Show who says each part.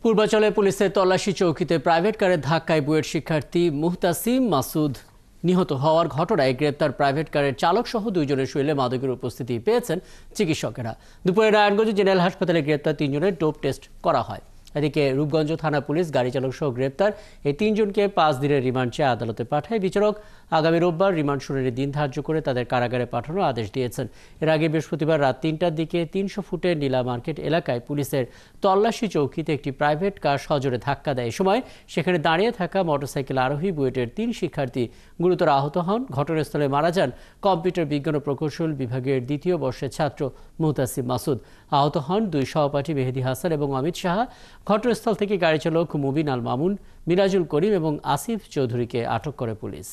Speaker 1: পূর্বাঞ্চলে পুলিশের তল্লাশি চৌকিতে প্রাইভেট কারের ধাক্কায় বুয়েট শিক্ষার্থী মুহতাসিম মাসুদ নিহত হওয়ার ঘটনায় গ্রেপ্তার প্রাইভেট কারের চালক সহ দুইজনের শরীরে মাদকের উপস্থিতি পেয়েছেন চিকিৎসকেরা। দুপুরে নারায়ণগঞ্জ জেনারেল হাসপাতালে গ্রেপ্তার তিনজনের ডোপ টেস্ট করা হয়। এদিকে রূপগঞ্জ থানা পুলিশ গাড়ি চালক সহ গ্রেপ্তার এই তিনজনকে 5 দিনের রিমান্ড চেয়ে আদালতে পাঠায়। বিচারক আগামী রোববার রিমান্ড শুনানির দিন ধার্য করে তাদের কারাগারে পাঠানোর আদেশ দিয়েছেন। এর আগে বৃহস্পতিবার রাত 3টার দিকে 300 ফুটের নীলা মার্কেট এলাকায় পুলিশের তল্লাশি চৌকিতে একটি প্রাইভেট কার সজোরে ধাক্কা দেয়। এ সময় সেখানে দাঁড়িয়ে থাকা মোটরসাইকেল আরোহী বুয়েটের 3 শিক্ষার্থী গুরুতর আহত হন। ঘটনাস্থলে মারা যান কম্পিউটার বিজ্ঞান ও প্রকৌশল বিভাগের 2য় বর্ষের ছাত্র মুহতাসিম মাসুদ। আহত হন 2 সহপাঠী মেহেদী হাসান এবং অমিত সাহা। ঘটনাস্থল থেকে গাড়ি চালক মুবিন আল মামুন, মিরাজুল করিম এবং আসিফ চৌধুরীকে আটক করে পুলিশ।